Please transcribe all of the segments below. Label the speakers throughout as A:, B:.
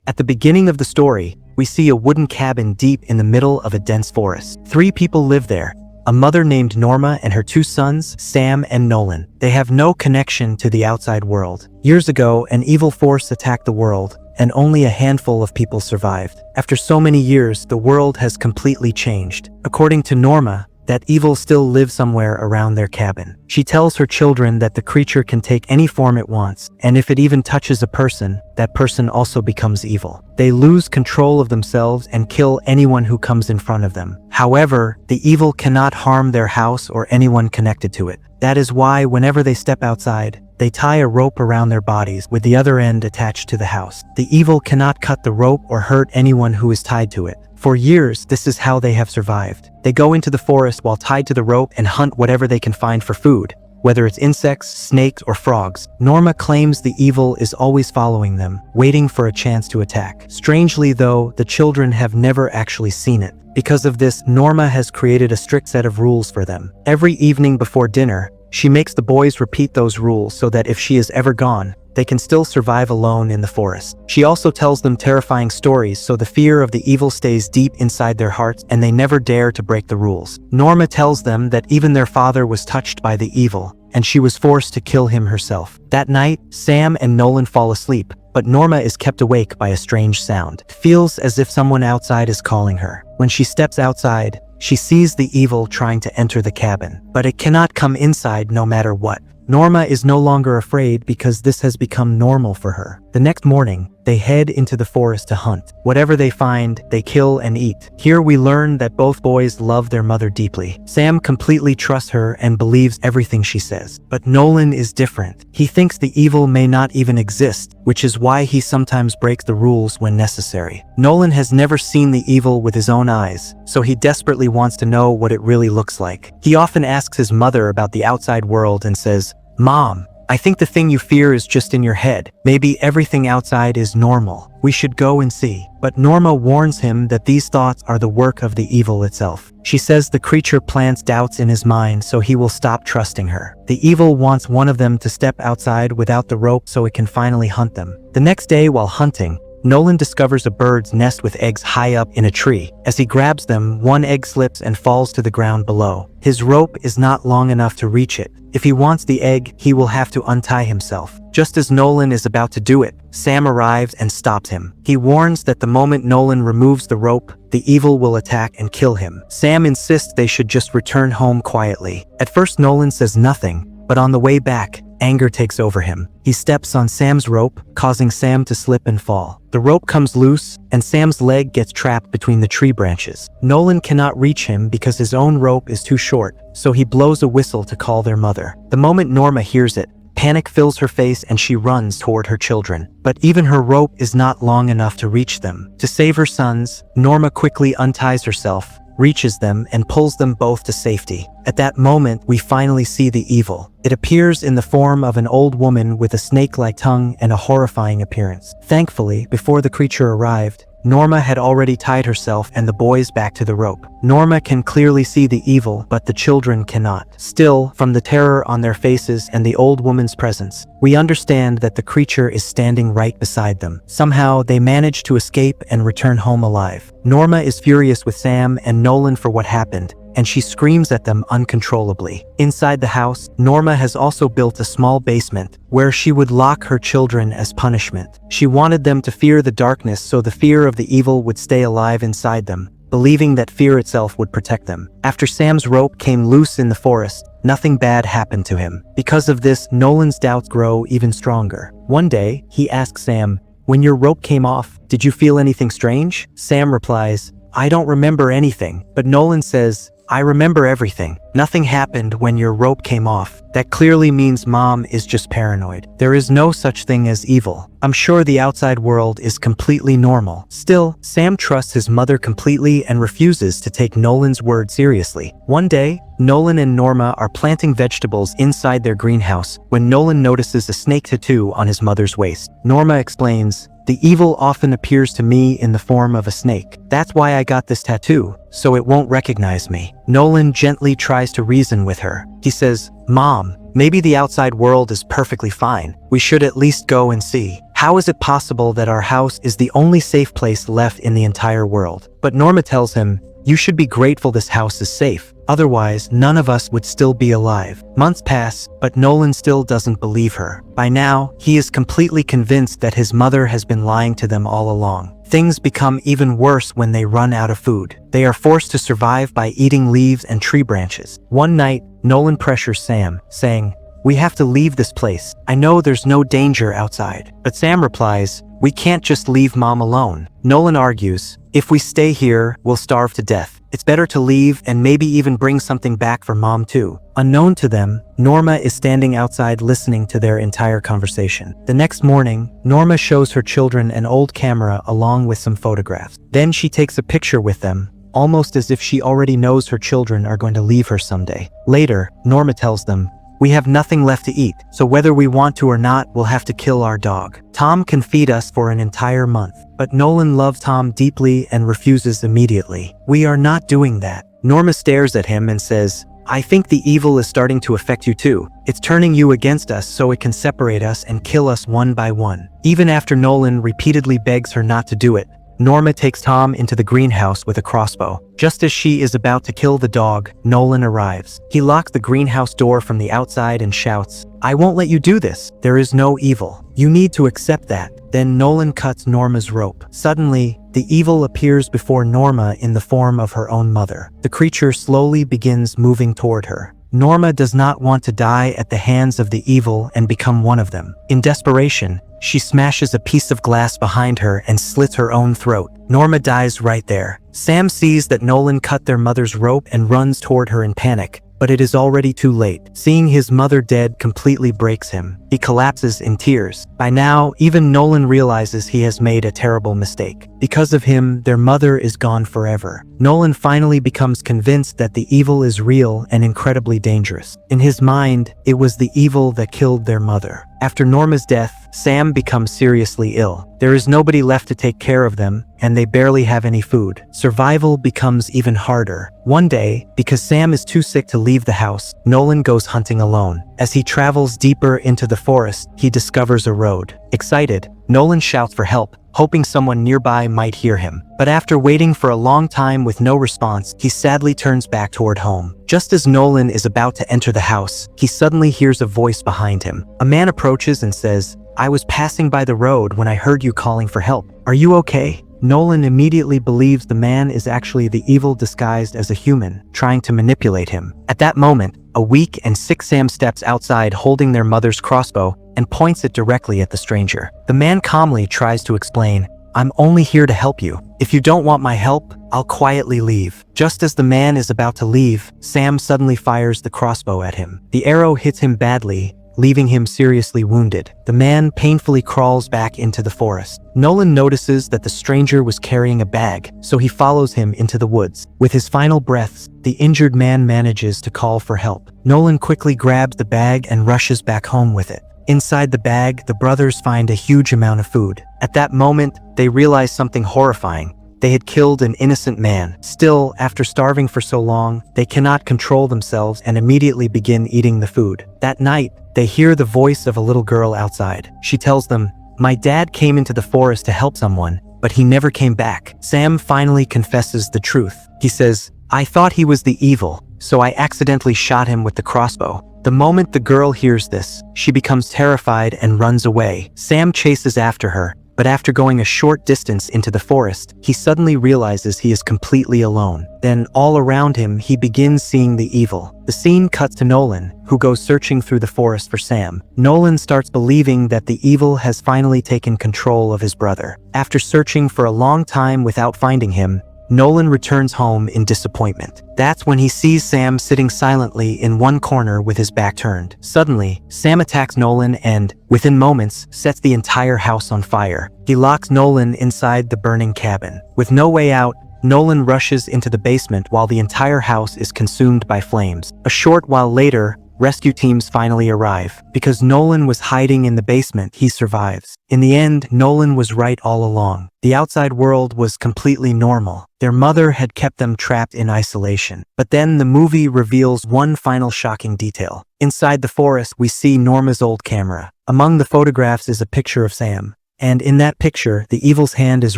A: At the beginning of the story, we see a wooden cabin deep in the middle of a dense forest. 3 people live there. A mother named Norma and her 2 sons, Sam and Nolan. They have no connection to the outside world. Years ago, an evil force attacked the world, and only a handful of people survived. After so many years, the world has completely changed. According to Norma, that evil still lives somewhere around their cabin. She tells her children that the creature can take any form it wants, and if it even touches a person, that person also becomes evil. They lose control of themselves and kill anyone who comes in front of them. However, the evil cannot harm their house or anyone connected to it. That is why whenever they step outside, they tie a rope around their bodies with the other end attached to the house. The evil cannot cut the rope or hurt anyone who is tied to it. For years, this is how they have survived. They go into the forest while tied to the rope and hunt whatever they can find for food, whether it's insects, snakes, or frogs. Norma claims the evil is always following them, waiting for a chance to attack. Strangely though, the children have never actually seen it. Because of this, Norma has created a strict set of rules for them. Every evening before dinner, she makes the boys repeat those rules so that if she is ever gone, they can still survive alone in the forest. She also tells them terrifying stories so the fear of the evil stays deep inside their hearts and they never dare to break the rules. Norma tells them that even their father was touched by the evil, and she was forced to kill him herself. That night, Sam and Nolan fall asleep, but Norma is kept awake by a strange sound. It feels as if someone outside is calling her. When she steps outside, she sees the evil trying to enter the cabin, but it cannot come inside no matter what. Norma is no longer afraid because this has become normal for her. The next morning, they head into the forest to hunt. Whatever they find, they kill and eat. Here we learn that both boys love their mother deeply. Sam completely trusts her and believes everything she says. But Nolan is different. He thinks the evil may not even exist, which is why he sometimes breaks the rules when necessary. Nolan has never seen the evil with his own eyes, so he desperately wants to know what it really looks like. He often asks his mother about the outside world and says, "Mom, I think the thing you fear is just in your head. Maybe everything outside is normal. We should go and see." But Norma warns him that these thoughts are the work of the evil itself. She says the creature plants doubts in his mind so he will stop trusting her. The evil wants one of them to step outside without the rope so it can finally hunt them. The next day while hunting, Nolan discovers a bird's nest with eggs high up in a tree. As he grabs them, one egg slips and falls to the ground below. His rope is not long enough to reach it. If he wants the egg, he will have to untie himself. Just as Nolan is about to do it, Sam arrives and stops him. He warns that the moment Nolan removes the rope, the evil will attack and kill him. Sam insists they should just return home quietly. At first, Nolan says nothing, but on the way back, anger takes over him. He steps on Sam's rope, causing Sam to slip and fall. The rope comes loose, and Sam's leg gets trapped between the tree branches. Nolan cannot reach him because his own rope is too short, so he blows a whistle to call their mother. The moment Norma hears it, panic fills her face and she runs toward her children. But even her rope is not long enough to reach them. To save her sons, Norma quickly unties herself, reaches them, and pulls them both to safety. At that moment, we finally see the evil. It appears in the form of an old woman with a snake-like tongue and a horrifying appearance. Thankfully, before the creature arrived, Norma had already tied herself and the boys back to the rope. Norma can clearly see the evil, but the children cannot. Still, from the terror on their faces and the old woman's presence, we understand that the creature is standing right beside them. Somehow, they manage to escape and return home alive. Norma is furious with Sam and Nolan for what happened, and she screams at them uncontrollably. Inside the house, Norma has also built a small basement where she would lock her children as punishment. She wanted them to fear the darkness so the fear of the evil would stay alive inside them, believing that fear itself would protect them. After Sam's rope came loose in the forest, nothing bad happened to him. Because of this, Nolan's doubts grow even stronger. One day, he asks Sam, "When your rope came off, did you feel anything strange?" Sam replies, "I don't remember anything." But Nolan says, "I remember everything. Nothing happened when your rope came off." That clearly means Mom is just paranoid. There is no such thing as evil. I'm sure the outside world is completely normal. Still, Sam trusts his mother completely and refuses to take Nolan's word seriously. One day, Nolan and Norma are planting vegetables inside their greenhouse when Nolan notices a snake tattoo on his mother's waist. Norma explains, "The evil often appears to me in the form of a snake. That's why I got this tattoo, so it won't recognize me." Nolan gently tries to reason with her, He says, "Mom, maybe the outside world is perfectly fine. We should at least go and see. How is it possible that our house is the only safe place left in the entire world?" But Norma tells him, "You should be grateful this house is safe. Otherwise, none of us would still be alive." Months pass, but Nolan still doesn't believe her. By now, he is completely convinced that his mother has been lying to them all along. Things become even worse when they run out of food. They are forced to survive by eating leaves and tree branches. One night, Nolan pressures Sam, saying, "We have to leave this place. I know there's no danger outside." But Sam replies, "We can't just leave Mom alone." Nolan argues, "If we stay here, we'll starve to death. It's better to leave and maybe even bring something back for Mom too." Unknown to them, Norma is standing outside listening to their entire conversation. The next morning, Norma shows her children an old camera along with some photographs. Then she takes a picture with them, almost as if she already knows her children are going to leave her someday. Later, Norma tells them, "We have nothing left to eat, so whether we want to or not, we'll have to kill our dog. Tom can feed us for an entire month." But Nolan loves Tom deeply and refuses immediately. "We are not doing that." Norma stares at him and says, "I think the evil is starting to affect you too. It's turning you against us so it can separate us and kill us one by one." Even after Nolan repeatedly begs her not to do it, Norma takes Tom into the greenhouse with a crossbow. Just as she is about to kill the dog, Nolan arrives. He locks the greenhouse door from the outside and shouts, "I won't let you do this. There is no evil. You need to accept that." Then Nolan cuts Norma's rope. Suddenly, the evil appears before Norma in the form of her own mother. The creature slowly begins moving toward her. Norma does not want to die at the hands of the evil and become one of them. In desperation, she smashes a piece of glass behind her and slits her own throat. Norma dies right there. Sam sees that Nolan cut their mother's rope and runs toward her in panic, but it is already too late. Seeing his mother dead completely breaks him. He collapses in tears. By now, even Nolan realizes he has made a terrible mistake. Because of him, their mother is gone forever. Nolan finally becomes convinced that the evil is real and incredibly dangerous. In his mind, it was the evil that killed their mother. After Norma's death, Sam becomes seriously ill. There is nobody left to take care of them, and they barely have any food. Survival becomes even harder. One day, because Sam is too sick to leave the house, Nolan goes hunting alone. As he travels deeper into the forest, he discovers a road. Excited, Nolan shouts for help, hoping someone nearby might hear him. But after waiting for a long time with no response, he sadly turns back toward home. Just as Nolan is about to enter the house, he suddenly hears a voice behind him. A man approaches and says, "I was passing by the road when I heard you calling for help. Are you okay?" Nolan immediately believes the man is actually the evil disguised as a human, trying to manipulate him. At that moment, a weak and sick Sam steps outside holding their mother's crossbow and points it directly at the stranger. The man calmly tries to explain, "I'm only here to help you. If you don't want my help, I'll quietly leave." Just as the man is about to leave, Sam suddenly fires the crossbow at him. The arrow hits him badly, leaving him seriously wounded. The man painfully crawls back into the forest. Nolan notices that the stranger was carrying a bag, so he follows him into the woods. With his final breaths, the injured man manages to call for help. Nolan quickly grabs the bag and rushes back home with it. Inside the bag, the brothers find a huge amount of food. At that moment, they realize something horrifying. They had killed an innocent man. Still, after starving for so long, they cannot control themselves and immediately begin eating the food. That night, they hear the voice of a little girl outside. She tells them, "My dad came into the forest to help someone, but he never came back." Sam finally confesses the truth. He says, "I thought he was the evil, so I accidentally shot him with the crossbow." The moment the girl hears this, she becomes terrified and runs away. Sam chases after her, but after going a short distance into the forest, he suddenly realizes he is completely alone. Then, all around him, he begins seeing the evil. The scene cuts to Nolan, who goes searching through the forest for Sam. Nolan starts believing that the evil has finally taken control of his brother. After searching for a long time without finding him, Nolan returns home in disappointment. That's when he sees Sam sitting silently in one corner with his back turned. Suddenly, Sam attacks Nolan and, within moments, sets the entire house on fire. He locks Nolan inside the burning cabin. With no way out, Nolan rushes into the basement while the entire house is consumed by flames. A short while later, rescue teams finally arrive. Because Nolan was hiding in the basement, he survives. In the end, Nolan was right all along. The outside world was completely normal. Their mother had kept them trapped in isolation. But then the movie reveals one final shocking detail. Inside the forest, we see Norma's old camera. Among the photographs is a picture of Sam. And in that picture, the evil's hand is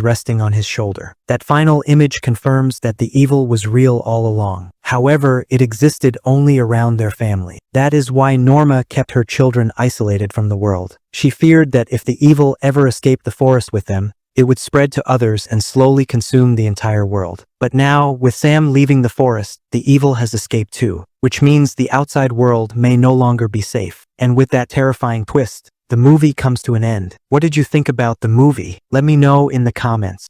A: resting on his shoulder. That final image confirms that the evil was real all along. However, it existed only around their family. That is why Norma kept her children isolated from the world. She feared that if the evil ever escaped the forest with them, it would spread to others and slowly consume the entire world. But now, with Sam leaving the forest, the evil has escaped too, which means the outside world may no longer be safe. And with that terrifying twist, the movie comes to an end. What did you think about the movie? Let me know in the comments.